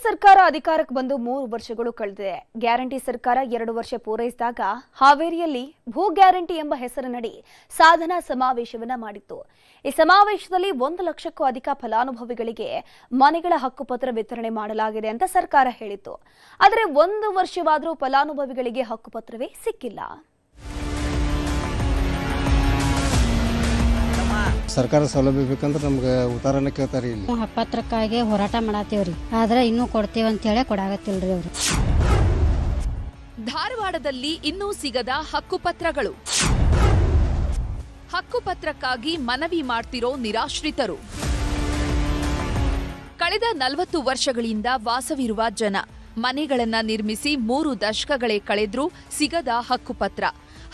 ಸರ್ಕಾರ ಅಧಿಕಾರಕ್ಕೆ ಬಂದು 3 ವರ್ಷಗಳು ಕಳೆದಿದೆ. ಗ್ಯಾರಂಟಿ ಸರ್ಕಾರ 2 ವರ್ಷ ಪೂರೈಸಿದಾಗ ಹಾವೇರಿಯಲ್ಲಿ ಭೂ ಗ್ಯಾರಂಟಿ ಎಂಬ ಹೆಸರಿನಡಿ ಸಾಧನಾ ಸಮಾವೇಶವನ್ನ ಮಾಡಿತ್ತು. ಈ ಸಮಾವೇಶದಲ್ಲಿ 1 ಲಕ್ಷಕ್ಕೂ ಅಧಿಕ ಫಲಾನುಭವಿಗಳಿಗೆ ಮನೆಗಳ ಹಕ್ಕುಪತ್ರ ವಿತರಣೆ ಮಾಡಲಾಗಿದೆ ಅಂತ ಸರ್ಕಾರ ಹೇಳಿತ್ತು. ಆದರೆ 1 ವರ್ಷವಾದರೂ ಫಲಾನುಭವಿಗಳಿಗೆ ಹಕ್ಕುಪತ್ರವೇ ಸಿಕ್ಕಿಲ್ಲ. ಸರ್ಕಾರ ಸೌಲಭ್ಯ ಬೇಕಂದ್ರೆ ನಮ್ಗೆ ಉತ್ತಾರನ ಕೇಳ್ತಾರೆ. ಇಲ್ಲಿ ಹಕ್ಕುಪತ್ರಕ್ಕಾಗಿ ಹೋರಾಟ ಮಾಡತ್ತೀವ್ರಿ, ಆದ್ರೆ ಇನ್ನೂ ಕೊಡ್ತೀವಿ ಅಂತ ಹೇಳಿ ಕೊಡಾಗತ್ತಿಲ್ರಿ ಅವರು. ಧಾರವಾಡದಲ್ಲಿ ಇನ್ನೂ ಸಿಗದ ಹಕ್ಕುಪತ್ರಗಳು. ಹಕ್ಕುಪತ್ರಕ್ಕಾಗಿ ಮನವಿ ಮಾಡ್ತಿರೋ ನಿರಾಶ್ರಿತರು. ಕಳೆದ 40 ವರ್ಷಗಳಿಂದ ವಾಸವಿರುವ ಜನ ಮನೆಗಳನ್ನ ನಿರ್ಮಿಸಿ 3 ದಶಕಗಳೇ ಕಳೆದ್ರೂ ಸಿಗದ ಹಕ್ಕುಪತ್ರ.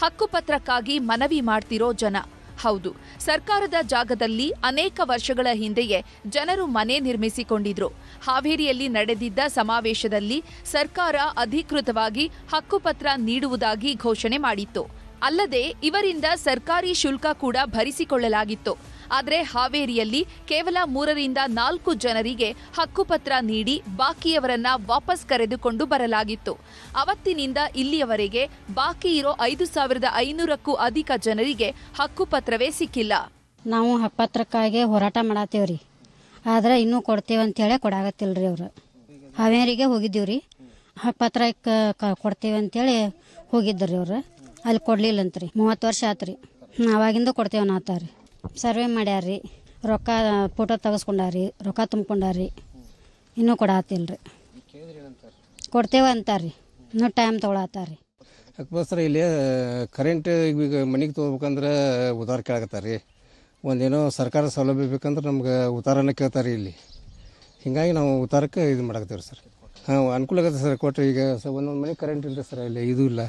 ಹಕ್ಕುಪತ್ರಕ್ಕಾಗಿ ಮನವಿ ಮಾಡ್ತಿರೋ ಜನ. ಹೌದು, ಸರ್ಕಾರದ ಜಾಗದಲ್ಲಿ ಅನೇಕ ವರ್ಷಗಳ ಹಿಂದೆಯೇ ಜನರು ಮನೆ ನಿರ್ಮಿಸಿಕೊಂಡಿದ್ರು. ಹಾವೇರಿಯಲ್ಲಿ ನಡೆದಿದ್ದ ಸಮಾವೇಶದಲ್ಲಿ ಸರ್ಕಾರ ಅಧಿಕೃತವಾಗಿ ಹಕ್ಕುಪತ್ರ ನೀಡುವುದಾಗಿ ಘೋಷಣೆ ಮಾಡಿತ್ತು. ಅಲ್ಲದೆ ಇವರಿಂದ ಸರ್ಕಾರಿ ಶುಲ್ಕ ಕೂಡ ಭರಿಸಿಕೊಳ್ಳಲಾಗಿತ್ತು. ಆದರೆ ಹಾವೇರಿಯಲ್ಲಿ ಕೇವಲ 3ರಿಂದ 4 ಜನರಿಗೆ ಹಕ್ಕುಪತ್ರ ನೀಡಿ ಬಾಕಿಯವರನ್ನ ವಾಪಸ್ ಕರೆದುಕೊಂಡು ಬರಲಾಗಿತ್ತು. ಅವತ್ತಿನಿಂದ ಇಲ್ಲಿಯವರೆಗೆ ಬಾಕಿ ಇರೋ 5,500ಕ್ಕೂ ಅಧಿಕ ಜನರಿಗೆ ಹಕ್ಕುಪತ್ರವೇ ಸಿಕ್ಕಿಲ್ಲ. ನಾವು ಹಕ್ಕುಪತ್ರಕ್ಕಾಗಿ ಹೋರಾಟ ಮಾಡತ್ತೀವ್ರಿ, ಆದ್ರೆ ಇನ್ನೂ ಕೊಡ್ತೀವಿ ಅಂತ ಹೇಳಿ ಕೊಡಾಗತ್ತಿಲ್ರಿ ಅವರು. ಹಾವೇರಿಗೆ ಹೋಗಿದ್ದೀವ್ರಿ, ಹಕ್ಕುಪತ್ರ ಕೊಡ್ತೀವಿ ಅಂತೇಳಿ ಹೋಗಿದ್ರಿ ಅವರು. ಅಲ್ಲಿ ಕೊಡ್ಲಿಲ್ಲಂತ್ರಿ. 30 ವರ್ಷ ಆತ್ರಿ. ಅವಾಗಿಂದ ಕೊಡ್ತೇವೆ ಅನ್ನತ್ತಾರ್ರಿ. ಸರ್ವೆ ಮಾಡ್ಯಾರ್ರಿ, ರೊಕ್ಕ ಫೋಟೋ ತೆಗೆಸ್ಕೊಂಡಾರಿ, ರೊಕ್ಕ ತುಂಬ್ಕೊಂಡಾರಿ, ಇನ್ನೂ ಕೊಡಾತಿಲ್ರಿ. ಕೊಡ್ತೇವೆ ಅಂತಾರ್ರಿ, ಇನ್ನೂ ಟೈಮ್ ತೊಗೊಳತ್ತಾರ್ರಿ. ಹಕ್ಕುಪತ್ರ ಇಲ್ಲಿ ಕರೆಂಟ್ ಈಗ ಮನೆಗೆ ತೊಗೋಬೇಕಂದ್ರೆ ಉದಾರ ಕೇಳಕತ್ತಾರೆ ರೀ. ಒಂದೇನೋ ಸರ್ಕಾರ ಸೌಲಭ್ಯ ಬೇಕಂದ್ರೆ ನಮ್ಗೆ ಉತ್ತಾರನ ಕೇಳ್ತಾರೆ ಇಲ್ಲಿ. ಹೀಗಾಗಿ ನಾವು ಉತ್ತಾರಕ್ಕೆ ಇದು ಮಾಡಕತ್ತೀವಿ ಸರ್. ಅನುಕೂಲ ಆಗತ್ತೆ ಸರ್ ಕೊಟ್ಟರೆ. ಈಗ ಒಂದೊಂದು ಮನೆ ಕರೆಂಟ್ ಇಲ್ಲ ಸರ್, ಇಲ್ಲಿ ಇದು ಇಲ್ಲ.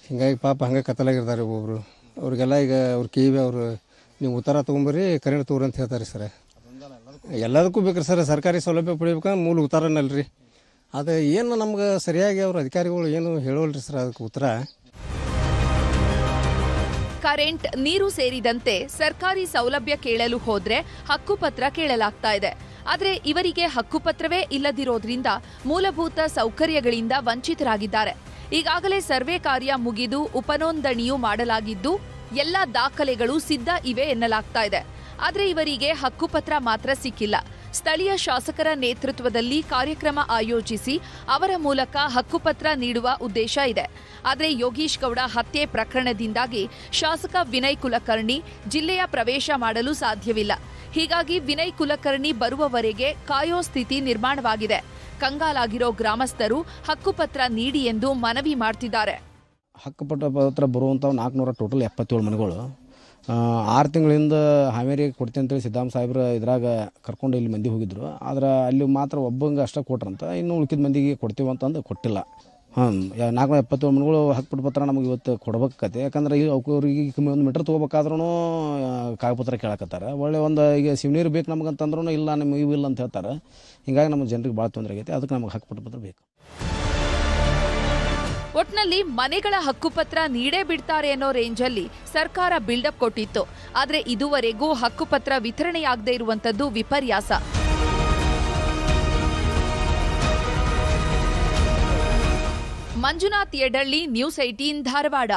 ಹೀಗಾಗಿ ಪಾಪ ಹಂಗೆ ಕತ್ತಲಾಗಿರ್ತಾರೆ ಒಬ್ಬೊಬ್ರು. ಅವ್ರಿಗೆಲ್ಲ ಈಗ ಅವ್ರು ಕಿವಿ ಅವರು ನೀವು ಉತ್ತರ ತೊಗೊಂಬರ್ರಿ, ಕರೆಂಟ್ ತೊಗೊರಿ ಅಂತ ಹೇಳ್ತಾರೆ ಸರ್. ಎಲ್ಲದಕ್ಕೂ ಬೇಕ್ರಿ ಸರ್, ಸರ್ಕಾರಿ ಸೌಲಭ್ಯ ಪಡಿಬೇಕಂದ್ರೆ ಮೂಲ ಉತ್ತಾರನಲ್ರಿ. ಅದು ಏನು ನಮ್ಗೆ ಸರಿಯಾಗಿ ಅವ್ರ ಅಧಿಕಾರಿಗಳು ಏನು ಹೇಳೋಲ್ರಿ ಸರ್ ಅದಕ್ಕೆ ಉತ್ತರ. ಕರೆಂಟ್, ನೀರು ಸೇರಿದಂತೆ ಸರ್ಕಾರಿ ಸೌಲಭ್ಯ ಕೇಳಲು ಹೋದ್ರೆ ಹಕ್ಕುಪತ್ರ ಕೇಳಲಾಗ್ತಾ ಇದೆ. ಆದರೆ ಇವರಿಗೆ ಹಕ್ಕುಪತ್ರವೇ ಇಲ್ಲದಿರೋದ್ರಿಂದ ಮೂಲಭೂತ ಸೌಕರ್ಯಗಳಿಂದ ವಂಚಿತರಾಗಿದ್ದಾರೆ. ಈಗಾಗಲೇ ಸರ್ವೆ ಕಾರ್ಯ ಮುಗಿದು ಉಪನೋಂದಣಿಯೂ ಮಾಡಲಾಗಿದ್ದು ಎಲ್ಲ ದಾಖಲೆಗಳು ಸಿದ್ಧ ಇವೆ ಎನ್ನಲಾಗ್ತಾ ಇದೆ. ಆದರೆ ಇವರಿಗೆ ಹಕ್ಕುಪತ್ರ ಮಾತ್ರ ಸಿಕ್ಕಿಲ್ಲ. ಸ್ಥಳೀಯ ಶಾಸಕರ ನೇತೃತ್ವದಲ್ಲಿ ಕಾರ್ಯಕ್ರಮ ಆಯೋಜಿಸಿ ಅವರ ಮೂಲಕ ಹಕ್ಕುಪತ್ರ ನೀಡುವ ಉದ್ದೇಶ ಇದೆ. ಆದರೆ ಯೋಗೀಶ್ ಗೌಡ ಹತ್ಯೆ ಪ್ರಕರಣದಿಂದಾಗಿ ಶಾಸಕ ವಿನಯ್ ಕುಲಕರ್ಣಿ ಜಿಲ್ಲೆಯ ಪ್ರವೇಶ ಮಾಡಲು ಸಾಧ್ಯವಿಲ್ಲ. ಹೀಗಾಗಿ ವಿನಯ್ ಕುಲಕರ್ಣಿ ಬರುವವರೆಗೆ ಕಾಯೋ ಸ್ಥಿತಿ ನಿರ್ಮಾಣವಾಗಿದೆ. ಕಂಗಾಲಾಗಿರೋ ಗ್ರಾಮಸ್ಥರು ಹಕ್ಕುಪತ್ರ ನೀಡಿ ಎಂದು ಮನವಿ ಮಾಡ್ತಿದ್ದಾರೆ. ಹಕ್ಕುಪತ್ರ ಬರುವಂಥ 400 ಟೋಟಲ್ 77 ಮನೆಗಳು 6 ತಿಂಗಳಿಂದ ಹಾವೇರಿಗೆ ಕೊಡ್ತೀನಿ ಅಂತೇಳಿ ಸಿದ್ದಾಮ್ ಸಾಹೇಬ್ರ ಇದ್ರಾಗ ಕರ್ಕೊಂಡು ಇಲ್ಲಿ ಮಂದಿ ಹೋಗಿದ್ರು. ಆದ್ರೆ ಅಲ್ಲಿ ಮಾತ್ರ ಒಬ್ಬಂಗೆ ಅಷ್ಟೇ ಕೊಟ್ರಂತ, ಇನ್ನು ಉಳ್ಕಿದ ಮಂದಿಗೆ ಕೊಡ್ತೀವಿ ಅಂತಂದು ಕೊಟ್ಟಿಲ್ಲ. 477 ಮನೆಗಳು ಹಕ್ಕುಪತ್ರ ನಮಗೆ ಇವತ್ತು ಕೊಡ್ಬೇಕಾಗತ್ತೆ. ಯಾಕಂದ್ರೆ ಅವ್ರಿಗೆ 1 ಮೀಟರ್ ತೊಗೋಬೇಕಾದ್ರೂ ಕಾಗಪತ್ರ ಕೇಳಕತ್ತಾರೆ. ಒಳ್ಳೆ ಒಂದು ಈಗ ಸಿವ್ನೀರು ಬೇಕು ನಮಗಂತಂದ್ರೂ ಇಲ್ಲ, ನಿಮ್ಗೆ ಇವು ಇಲ್ಲ ಅಂತ ಹೇಳ್ತಾರೆ. ಹೀಗಾಗಿ ನಮ್ಮ ಜನರಿಗೆ ಭಾಳ ತೊಂದರೆ ಆಗೈತೆ. ಅದಕ್ಕೆ ನಮಗೆ ಹಕ್ಕುಪತ್ರ ಬೇಕು. ಒಟ್ನಲ್ಲಿ ಮನೆಗಳ ಹಕ್ಕುಪತ್ರ ನೀಡೇ ಬಿಡ್ತಾರೆ ಅನ್ನೋ ರೇಂಜಲ್ಲಿ ಸರ್ಕಾರ ಬಿಲ್ಡಪ್ ಕೊಟ್ಟಿತ್ತು. ಆದರೆ ಇದುವರೆಗೂ ಹಕ್ಕುಪತ್ರ ವಿತರಣೆಯಾಗದೇ ಇರುವಂತದ್ದು ವಿಪರ್ಯಾಸ. ಮಂಜುನಾಥ್ ಯಡಳ್ಳಿ, ನ್ಯೂಸ್ 18 ಧಾರವಾಡ.